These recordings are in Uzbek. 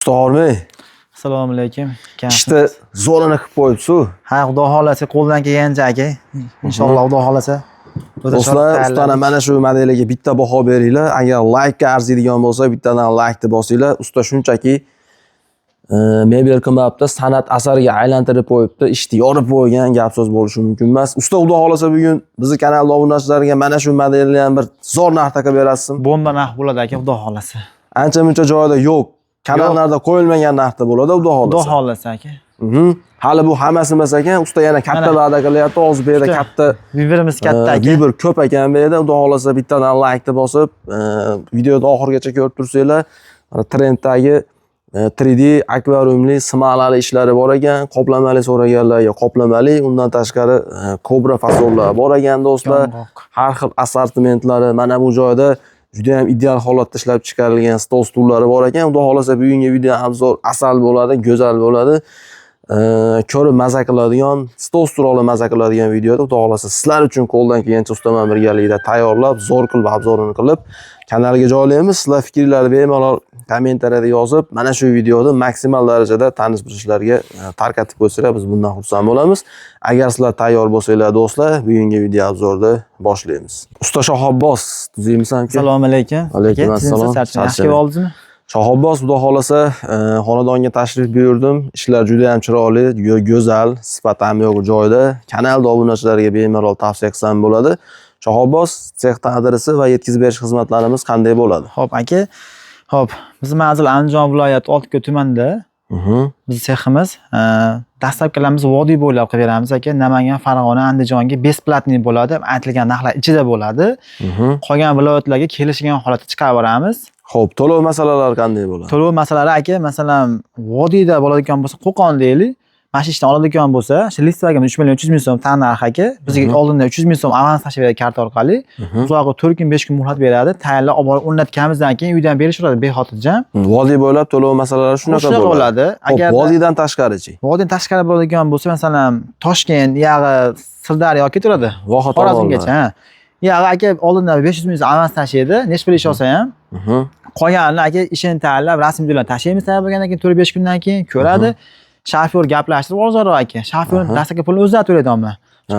Stormy, Assalomu alaykum. ishda zo'rini qilib qo'yibsiz. Ha, Xudo xolasa qo'ldan kelgancha aka. Inshaalloh Xudo xolasa. Do'stlar, ustana mana shu modeliga bitta baho beringlar. Agar like arziydigan bo'lsa, bittadan like deb bosinglar. Usta shunchaki mebel qilmabdi, san'at asariga aylantirib qo'yibdi, ishni yorib qo'ygan gap so'z bo'lishi mumkin emas. Usta Xudo xolasa bugun bizni kanal obunachilariga mana shu modelni ham bir zo'r narxda qilib berasizmi? Bomba narx bo'ladi aka, Xudo xolasa. Ancha muncha joyda yo'q. Kanallarda qo'yilmagan narxda bo'ladi, Xudo xolasa. Xudo xolasa aka. Hali bu hammasi emas ekan, usta yana katta va'da qilyapti. Hozir bu yerda katta Viberimiz katta aka. Viber ko'p ekan bu yerda. Xudo xolasa bittadan like deb bosib, videoni oxirigacha ko'rib tursanglar, trenddagi 3D akvariumli smalali ishlari bor ekan, qoplamali so'raganlarga qoplamali, undan tashqari kobra fasollar bor ekan do'stlar. Har xil assortimentlari mana bu joyda juda ham ideal holatda ishlab chiqarilgan stol stullari bor ekan. Xudo xolasa bugungi video obzor asal bo'ladi, go'zal bo'ladi. Ko'rib maza qiladigan, stol stullarni maza qiladigan videoda Xudo xolasa sizlar uchun qo'ldan kelgancha ustaman birgalikda tayyorlab, zo'r qilib obzorini qilib kanalga joylaymiz. Sizlar fikrlarni bemalol kommentariyada yozib, mana shu videoni maksimal darajada tanish-bilishlarga tarqatib qo'ysanglar, biz bundan xursand bo'lamiz. Agar sizlar tayyor bo'lsanglar do'stlar, bugungi video obzorni boshlaymiz. Usta Shohabbos, tuzingmisan aka? Assalomu alaykum. Alaykum assalom. Yaxshi bo'ldingizmi? Shohabbos, Xudo xolasa xonadonga tashrif buyurdim. Ishlar juda ham chiroyli, go'zal, sifat ham yo'q joyda. Kanal obunachilariga bemalol tavsiya qilsam bo'ladi. Shohabbos, sexdan adresi va yetkazib berish xizmatlarimiz qanday bo'ladi? Xo'p aka. Xo'p, biz manzil Andijon viloyati Oltiko'l tumanida. Biz seximiz dastlabkilarimiz vodiy bo'ylab qilib beramiz aka. Namangan, Farg'ona, Andijonga besplatniy bo'ladi, aytilgan narxlar ichida bo'ladi. Qolgan viloyatlarga kelishgan holatda chiqarib boramiz. Xo'p, to'lov masalalari qanday bo'ladi? To'lov masalalari aka, masalan, vodiyda bo'ladigan bo'lsa, Qo'qon deylik, mana shu ishdan oladigan bo'lsa, shu listvaga 3 million 300 ming so'm tan narx aka, bizga oldindan 300 ming so'm avans tashib beradi karta orqali. Uzoqqa 4 kun 5 kun muhlat beradi. Tayyorlab olib borib o'rnatganimizdan keyin uydan berishaveradi behotirjam. Vodiy bo'ylab to'lov masalalari shunaqa bo'ladi. Agar vodiydan tashqarichi? Vodiydan tashqari bo'ladigan bo'lsa, masalan, Toshkent, yog'i Sirdaryo yoki turadi. Xorazmgacha. Yog'i aka oldindan 500 ming so'm avans tashlaydi. Necha pul ish olsa ham. Qolganini aka ishini tayyorlab, rasmiy bilan tashlaymiz tayyor bo'lgandan keyin 4-5 kundan keyin ko'radi. Shofyor gaplashtirib olsaroq aka. Shofyor dastlabki pulni o'zi to'laydi.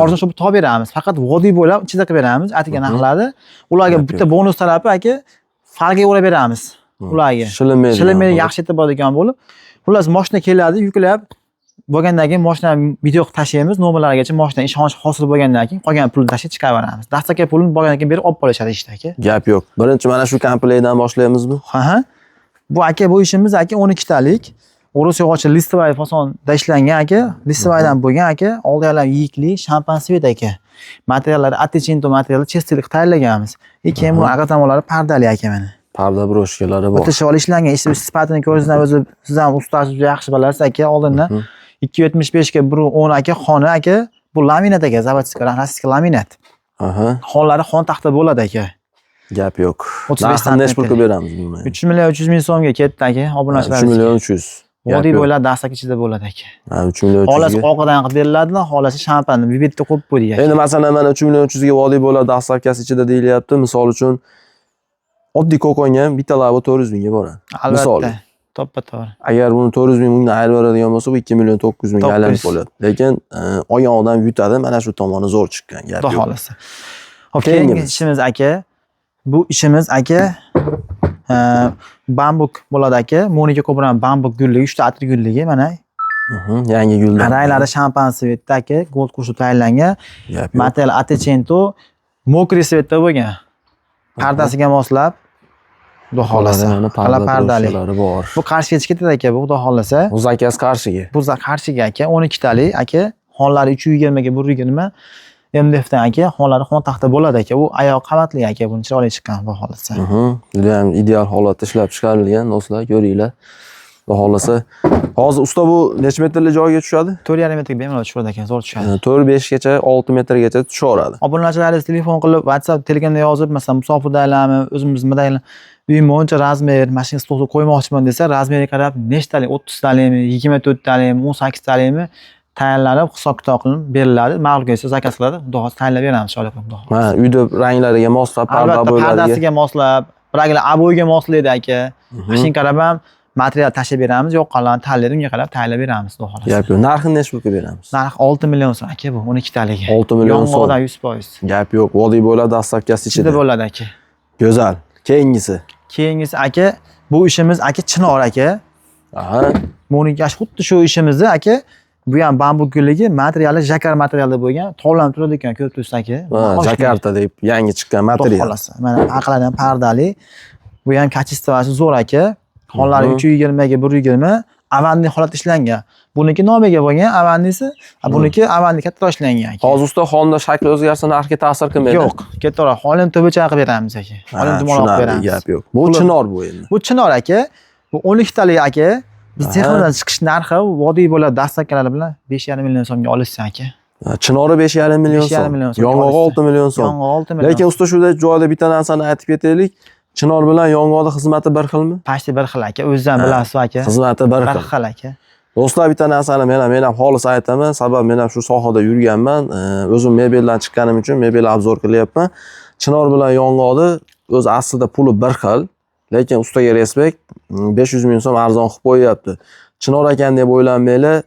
Arzon shub topib beramiz. Faqat vodiy bo'ylab ichida qilib beramiz. Aytilgan narxlarni. Ularga bitta bonus tarafi aka farqiga urib beramiz. Ularga. Shilinmaydi yaxshi yetib boradigan bo'lib. Xullas mashina keladi, yuklab bo'lgandan keyin mashina video tashlaymiz, nomerlargacha mashina ishonch hosil bo'lgandan keyin qolgan pulni tashib chiqarib beramiz. Dastlabki pulni bo'lgandan keyin berib olib qolishadi ishda aka. Gap yo'q. Birinchi mana shu komplektdan boshlaymizmi? Ha. Bu aka bu ishimiz aka 12 talik. O'rus yog'ochi listvay fasonda ishlangan aka. Listvaydan bo'lgan aka, oldiyalar yikli, shampan svet aka. Materiallari atechinto materiali chestilik tayyorlaganmiz. Keyin bu arqa tomonlari pardali aka mana. Parda broshkalari bor. O'tish ishlangan, ish sifatini ko'ringizdan o'zi siz ham ustasiz yaxshi bilasiz aka. Oldindan 275 ga 110 aka xona aka. Bu laminat aka, zavodskiy, rossiyskiy laminat. Xonlari xon taxta bo'ladi aka. Gap yo'q. Narxini necha pul qilib beramiz buni? 3 million 300 ming so'mga ketdi aka, obunachilar. 3 million 300. Vodiy bo'ylab dastak ichida bo'ladi aka. 3 million 300. Xolasi oqidan qilib beriladi, xolasi shampanni vibetda qo'yib qo'ydik aka. Endi masalan mana 3 million 300 ga vodiy bo'ylab dastakasi ichida deyilyapti. Misol uchun oddiy ko'konga ham bitta labo 400 mingga boradi. Albatta. To'ppa-to'g'ri. Agar buni 400 ming mingdan ayirib beradigan bo'lsa, bu 2 million 900 mingga aylanib qoladi. Lekin olgan odam yutadi, mana shu tomoni zo'r chiqqan gap yo'q. Xudo xolasa. Xo'p, keyingi ishimiz aka. Bu ishimiz aka bambuk bo'ladi aka. Monika Cobra bambuk gulligi, 3 ta atri gulligi mana. Yangi gullar. Ranglari shampan svetda aka, gold qo'shib tayyorlangan. Material atechinto, mokri svetda bo'lgan. Pardasiga moslab Xudo xolasa. Hala pardali bor. Bu qarshiga ketadi aka, bu Xudo xolasa. Bu zakaz qarshiga. Bu qarshiga aka, 12 talik aka. Xonlari 320 ga 120 MDFdan aka, xonlari xon taxta bo'ladi aka. U oyoq qavatli aka, buni chiroyli chiqqan Xudo xolasa. Juda ham ideal holatda ishlab chiqarilgan do'stlar, ko'ringlar. Xudo xolasa. Hozir usta bu necha metrli joyga tushadi? 4,5 metrga bemalol tushadi aka, zo'r tushadi. 4-5 gacha, 6 metrgacha tushaveradi. Obunachilaringiz telefon qilib, WhatsApp, Telegramda yozib, masalan, musofirdalarmi, o'zimiz model uyim bo'yicha razmer, mashina stolga qo'ymoqchiman desa, razmeriga qarab nechtalik, 30 talikmi, 24 talikmi, 18 talikmi tayyorlanib, hisob-kitob qilinib beriladi. Ma'lum kelsa zakaz qiladi, Xudo xolasa tayyorlab beramiz sho'lik qilib. Ha, uyda ranglariga moslab, parda bo'ylariga. Pardasiga moslab, ranglar aboyga moslaydi aka. Mashina qarab ham material tashib beramiz, yoqqanlarni tanlaydiga qarab tayyorlab beramiz, xudo xolasa. Gap yo'q. Narxini necha pulga beramiz? Narx 6 million so'm aka bu 12 taligi. 6 million so'm. Yong'oqdan 100%. Gap yo'q. Vodiy bo'ylab dastavkasi Ichida ichida. bo'ladi aka. Go'zal. Keyingisi. Keyingisi aka, bu ishimiz aka chinor aka. Aha. Mo'nikash xuddi shu ishimizni aka, bu ham bambuk gulligi materiali jakar materialda bo'lgan, tovlanib turadi ekan, ko'rib tursiz aka. Jakarta deb yangi chiqqan Xudo material. xolasa. Mana aqladan pardali. Bu ham kachestvasi zo'r aka. Xonlari 320 ga 120, avanni holatda ishlangan. Buniki nomiga bo'lgan, avannisi, buniki avanni kattaroq ishlangan aka. Hozir usta xonda shakli o'zgarsa narxga ta'sir qilmaydi. Yo'q, kattaroq holim tubicha qilib beramiz aka. Holim tumoq qilib beramiz. Gap yo'q. Bu chinor bu endi. Bu chinor aka. Bu 12 talik aka. Biz texnodan chiqish narxi vodiy bo'lib dastavkalar bilan 5,5 million so'mga olishsan aka. Chinori 5,5 million so'm. Yong'og'i 6 million so'm. Yong'og'i 6 million. Lekin usta shunday joyda bitta narsani aytib ketaylik. Chinor bilan yong'oqning xizmati bir xilmi? Pashti bir xil aka. O'zingizdan bilasiz aka. Xizmati bir xil. Bir xil aka. Do'stlar, bitta narsani men ham xolis aytaman, sabab men ham shu sohada yurganman. O'zim mebeldan chiqqanim uchun mebel obzor qilyapman. Chinor bilan yong'oqni o'z aslida puli bir xil, lekin ustaga respekt 500 ming so'm arzon qilib qo'yapti. Chinor ekan deb o'ylanmanglar,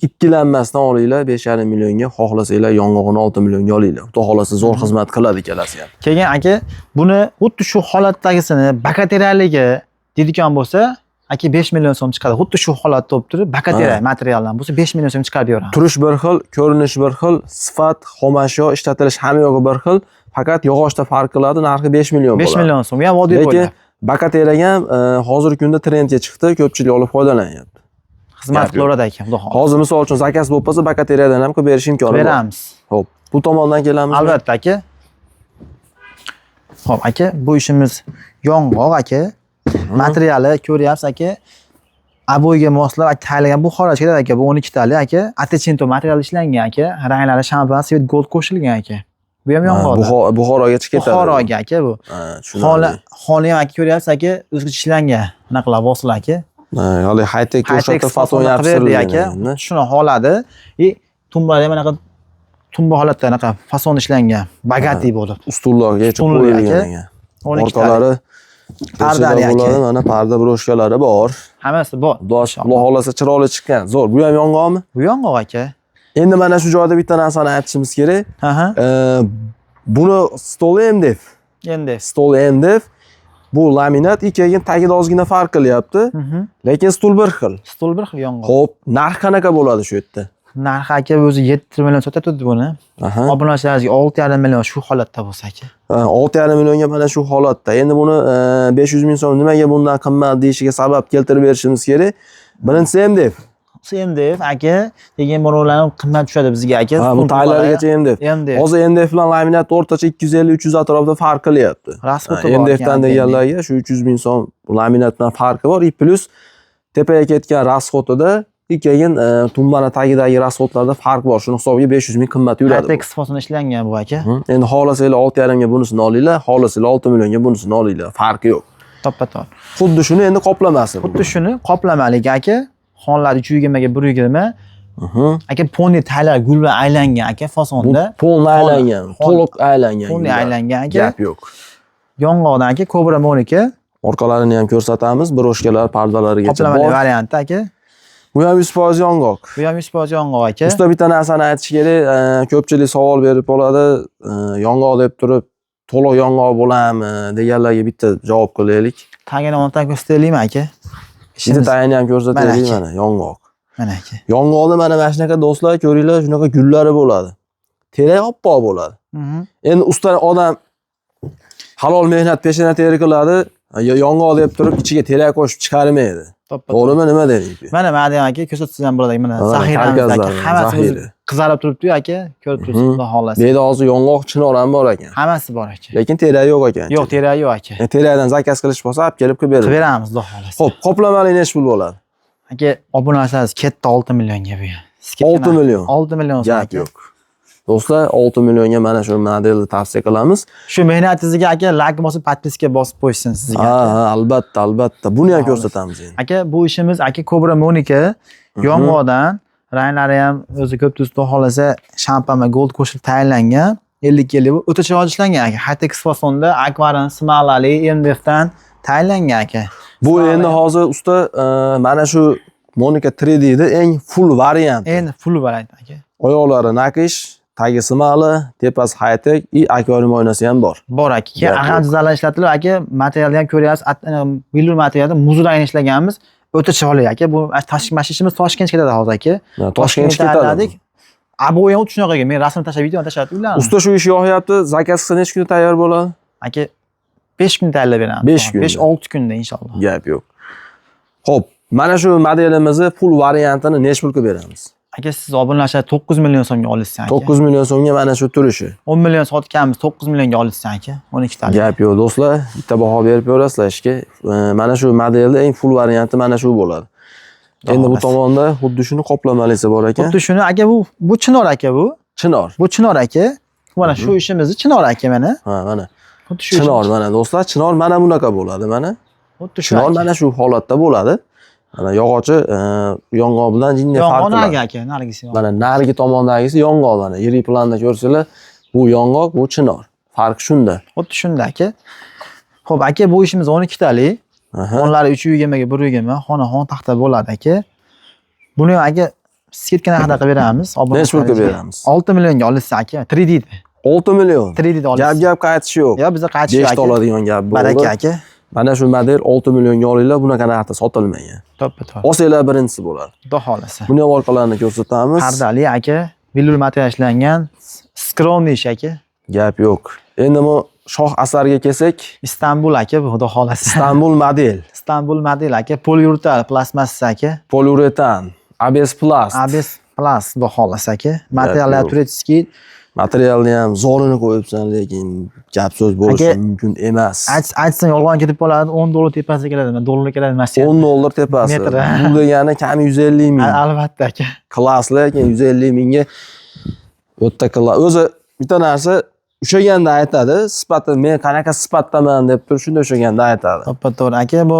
ikkilanmasdan olinglar, 5,5 millionga, xohlasanglar yong'oqni 6 millionga olinglar. Xudo xolasa zo'r xizmat qiladi ikkalasi ham. Keyin aka, buni xuddi shu holatdagisini bakateriyaligi deydigan bo'lsa, aka 5 million so'm chiqadi. Xuddi shu holatda bo'lib turib, bakateriya materialdan bo'lsa 5 million so'm chiqarib beramiz. Turish bir xil, ko'rinish bir xil, sifat, xomashyo, ishlatilish hamma yo'g'i bir xil. Faqat yog'ochda farq qiladi, narxi 5 million bo'ladi. 5 million so'm. Ya vodiy lekin bo'ladi. bakateriya ham hozirgi kunda trendga chiqdi, ko'pchilik olib foydalanyapti. Xizmat qilaveradi aka, xudo xohlasa. Hozir misol uchun zakaz bo'lib qolsa, bakateriyadan ham qilib berish imkoni bor. Beramiz. Xo'p, bu tomondan kelamiz. Albatta aka. Xo'p aka, bu ishimiz yong'oq aka. Materiali ko'ryapsiz aka. Aboyga moslab tayyorlagan bu xoraj kerak aka. Bu 12 talik aka. Atechinto material ishlangan aka. Ranglari shampan, svet gold qo'shilgan aka. Bu ham yong'oq. Buxorogacha ketadi. Buxoroga aka bu. Xona ham aka ko'ryapsiz aka, o'zgacha ishlangan. Bunaqa qilib boslar aka. Hali high-tech ko'rsatib fason yaptirilgan aka. Shuni holadi. Tumbalar ham anaqa tumba holatda anaqa fason ishlangan. Bagati bo'lib. Ustullargacha qo'yilgan. Orqalari pardali aka. Mana parda broshkalari bor. Hammasi bor. Xudo xolasa chiroyli chiqqan. Zo'r. Bu ham yong'oqmi? Bu yong'oq aka. Endi mana shu joyda bitta narsani aytishimiz kerak. Buni stol MDF. Stol MDF. Bu laminat ikkiga tagida ozgina farq qilyapti. Lekin stul bir xil. Stul bir xil yong'oq. Xo'p, narx qanaqa bo'ladi shu yerda? Narxi aka o'zi 7 million sotadi buni. Obunachilarimizga 6,5 million shu holatda bo'lsa aka. 6,5 millionga mana shu holatda. Endi buni 500 ming so'm nimaga bundan qimmat deyishiga sabab keltirib berishimiz kerak. Birinchisi MDF. MDF aka, degan birovlarning qimmat tushadi bizga aka. Bu taylargacha MDF. Hozir MDF bilan laminat o'rtacha 250-300 atrofida farq qilyapti. Rasxoti bor. MDFdan deganlarga shu 300 ming so'm laminatdan farqi bor. Plus tepaga ketgan rasxotida ikkiga tumbani tagidagi rasxotlarda farq bor. Shuni hisobiga 500 ming qimmat yuradi. High-tech sifosini ishlangan bu aka. Endi xohlasanglar 6,5 ga bunisini olinglar, xohlasanglar 6 millionga bunisini olinglar. Farqi yo'q. To'ppa-to'g'ri. Xuddi shuni endi qoplamasi. Xuddi shuni qoplamalik aka. Xonlar 320 ga 120. Aka poni taylar gul bilan aylangan aka fasonda. Poni aylangan, to'liq aylangan. Poni aylangan aka. Gap yo'q. Yong'oqdan aka Cobra Monica. Orqalarini ham ko'rsatamiz, broshkalar, pardalarigacha bor. Qoplamali variant aka. Bu ham 100% yong'oq. Bu ham 100% yong'oq aka. Usta bitta narsani aytish kerak, ko'pchilik savol berib qoladi, yong'oq deb turib, to'liq yong'oq bo'ladimi deganlarga bitta javob qilaylik. Tagini o'ntan ko'rsataylikmi aka? Bitta tagini ham ko'rsataylik mana yong'oq. Mana aka. Yong'oqni mana shunaqa do'stlar ko'ringlar, shunaqa gullari bo'ladi. Teri oppoq bo'ladi. Endi usta odam halol mehnat peshona teri qiladi, yong'oq deb turib ichiga terak qo'shib chiqarmaydi. To'g'rimi, nima deylik? Mana madam aka ko'rsatsangiz ham bo'ladi. Mana zaxiramiz aka. Hammasi qizarib turibdi aka, ko'rib turibsiz, xudo xolasa. Deydi hozir yong'oq chinor ham bor ekan. Hammasi bor aka. Lekin terak yo'q ekan. Yo'q, terak yo'q aka. Terakdan zakaz qilish bo'lsa, olib kelib qilib beramiz. Qilib beramiz, xudo xolasa. Xo'p, qoplamali necha pul bo'ladi? Aka, obunachilaringiz katta 6 millionga bu. 6 million. 6 million gap yo'q. Do'stlar, 6 millionga mana shu modelni tavsiya qilamiz. Shu mehnatingizga aka like bosib, podpiska bosib qo'ysin sizga. Ha, albatta, albatta. Buni ham ko'rsatamiz endi. Aka, bu ishimiz aka Cobra Monica yong'oqdan, ranglari ham o'zi ko'p xudo xolasa shampan va gold qo'shilib tayyorlangan. 50 bu o'ta chiroyli ishlangan aka. High-tech fasonda akvarin, smalali, MDF dan tayyorlangan aka. Bu endi hozir usta mana shu Monika 3D'da eng full variant. Endi full variant aka. Oyoqlari naqish, tagi simali, tepasi high-tech и akvarium oynasi ham bor. Bor aka. Keyin ag'am tizzalar ishlatilib aka, materialni ham ko'ryapsiz. Billur materialda muzdan ishlaganmiz. O'ta chiroyli aka. Bu mashishimiz Toshkentga ketadi hozir aka. Toshkentga ketadi. Abo'yi ham shunaqa. Men rasm tashlab, video tashlab ularni. Usta shu ish yoqyapti. Zakaz qilsa necha kunda tayyor bo'ladi? Aka 5 kun tayyorlab beramiz. 5 kun. 5-6 kunda inshaalloh. Gap yo'q. Xo'p, mana shu modelimizni full variantini necha pulga beramiz? Aka siz obunachlar 9 million so'mga olasiz aka. 9 million so'mga mana shu turishi. 10 million sotganmiz, 9 millionga olasiz aka. 12 talik. Gap yo'q do'stlar, bitta baho berib ko'rasizlar ishga. Mana shu modelda eng full varianti mana shu bo'ladi. Endi bu tomonda xuddi shuni qoplamalisi bor ekan. Xuddi shuni aka bu chinor aka bu. Chinor. Bu chinor aka. Mana shu ishimizni chinor aka mana. Ha, mana. Xuddi shu Chinor mana do'stlar, chinor mana bunaqa bo'ladi mana. Xuddi shu. Chinor mana shu holatda bo'ladi. Mana yog'ochi yong'oq bilan jinday farqi bor. Yong'oq aka, narigisi. Mana narigi tomondagisi yong'oq mana. Yirik planda ko'rsanglar, bu yong'oq, bu chinor. Farq shunda. Xuddi shunda aka. Xo'p aka, bu ishimiz 12 talik. Xonlari 320 ga 120, xon taxta bo'ladi aka. Buni ham aka skidka narxida qilib beramiz. Necha pulga beramiz? 6 millionga olasiz aka. 3D. 6 million. 3D da olasiz. Gap qaytish yo'q. Yo, bizda qaytish yo'q aka. oladigan gap bo'ldi. Baraka aka. Mana shu model 6 millionga olinglar, bunaqa narxda sotilmagan. To'ppa-to'g'ri. Olsanglar birinchisi bo'ladi. Xudo xolasa. Buni ham orqalarini ko'rsatamiz. Pardali aka, billur material ishlangan, skromniy ish aka. Gap yo'q. Endi bu shoh asarga kelsak, Istanbul aka bu xudo xolasa. Istanbul model. Istanbul model aka, poliuretan plastmassa aka. Poliuretan, ABS Plus. ABS Plus xudo xolasa aka. Materiallar turetskiy. Materialni ham zorini qo'yibsan, lekin gap so'z bo'lishi mumkin emas. Aytsang yolg'on ketib qoladi, $10 tepasiga keladi, dollar keladi emas. $10 tepasi. Bu degani kam 150 ming. Albatta aka. Klass, lekin 150 mingga o'ta klass. O'zi bitta narsa ushaganda aytadi, sifati men qanaqa sifatdaman deb turib shunda ushaganda aytadi. To'ppa-to'g'ri aka, bu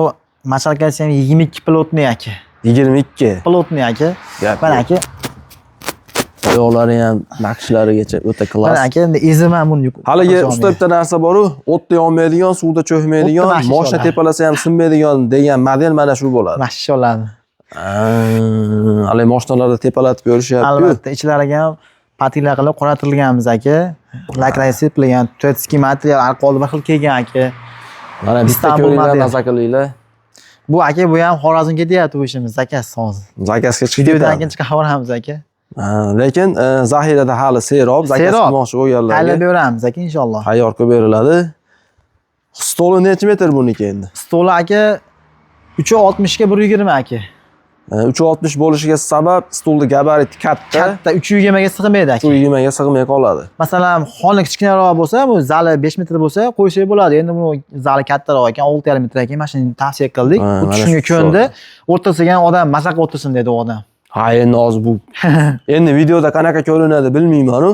machalkasi ham 22 pilotniy aka. 22. Pilotniy aka. Mana aka. Oyoqlari ham naqshlarigacha o'ta klass. Mana aka, endi eziman buni. Haligi usta bitta narsa bor-ku, o'tda yonmaydigan, suvda cho'kmaydigan, mashina tepalasa ham sinmaydigan degan model mana shu bo'ladi. Mashallah. Haligi mashinalarda tepalatib ko'rishyapti. Albatta, ichlariga ham patilar qilib qoratilganmiz aka. Lakrasi sepilgan, turetskiy material alqoli bir xil kelgan aka. Mana bitta ko'ringlar, nazar qilinglar. Bu aka, bu ham Xorazmga deyapti bu ishimiz zakaz hozir. Zakazga chiqib Videodan keyin chiqaramiz aka. Lekin zaxirada hali serob, zakaz qilmoqchi bo'lganlarga tayyorlab beramiz aka inshaalloh. Tayyor qilib beriladi. Stoli necha metr buniki endi? Stoli aka 360 ga 120 aka. 360 bo'lishiga sabab stolning gabariti katta. Katta 320 ga sig'maydi aka. 320 ga sig'may qoladi. Masalan, xona kichkinaroq bo'lsa, bu zali 5 metr bo'lsa, qo'ysak bo'ladi. Endi bu zali kattaroq ekan, 6,5 metr ekan. Mana shuni tavsiya qildik. Bu shunga ko'ndi. O'rtasiga odam mazaq o'tirsin dedi odam. Ha, endi hozir bu endi videoda qanaqa ko'rinadi bilmayman-ku,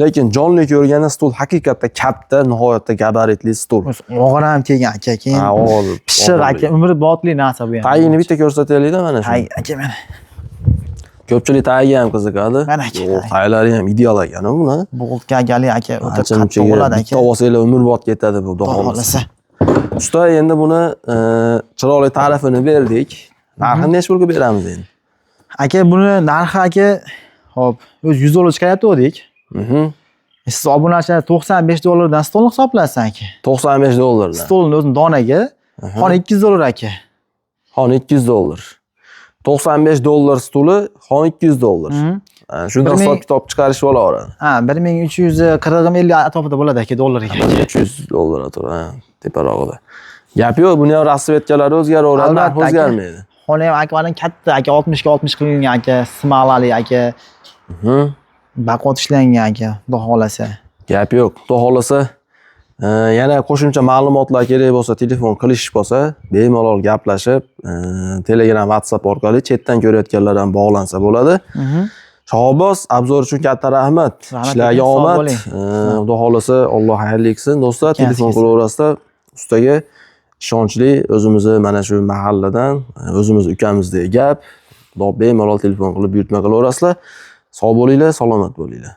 lekin jonli ko'rganda stol haqiqatda katta, nihoyatda gabaritli stol. Og'ir ham kelgan aka, keyin pishiq aka, umrbodli narsa bu ham. Tagini bitta ko'rsataylik-da mana shu. Tag aka mana. Ko'pchilik tagiga ham qiziqadi. Mana aka. Taglari ham ideal ekan buni. Bo'g'itga gali aka, o'ta qattiq bo'ladi aka. Bitta olsanglar umrbod ketadi bu xohlasa. Usta, endi buni chiroyli ta'rifini berdik. Narxini necha pulga beramiz endi? Aka, buni narxi aka, hop, o'z $100 chiqayotgandik. Siz obunachilar $95 dan stolni hisoblasiz aka. $95 dan. Stolni o'zini donaga. Xona $200 aka. Xona $200. $95 stoli, xona $200. Shunda hisob kitob chiqarishib olaveradi. Ha, 1340-50 atrofida bo'ladi aka dollariga. $300 atrofida, teparog'ida. Gap yo'q, buni ham rasvetkalari o'zgaraveradi, narx o'zgarmaydi. Xona ham akvaning katta aka, 60 ga 60 qilingan aka, smalali aka. Baqot ishlangan aka, xudo xolasa. Gap yo'q, xudo xolasa. Yana qo'shimcha ma'lumotlar kerak bo'lsa, telefon qilish bo'lsa, bemalol gaplashib, Telegram, WhatsApp orqali chetdan ko'rayotganlar ham bog'lansa bo'ladi. Shahoboz, obzor uchun katta rahmat. Ishlarga omad. Xudo xolasa, Alloh xayrli qilsin. Do'stlar, telefon qilaverasizlar. Ustaga ishonchli, o'zimizni mana shu mahalladan, o'zimiz ukamizdek gap. Bemalol telefon qilib buyurtma qilaverasizlar. Sog' bo'linglar, salomat bo'linglar.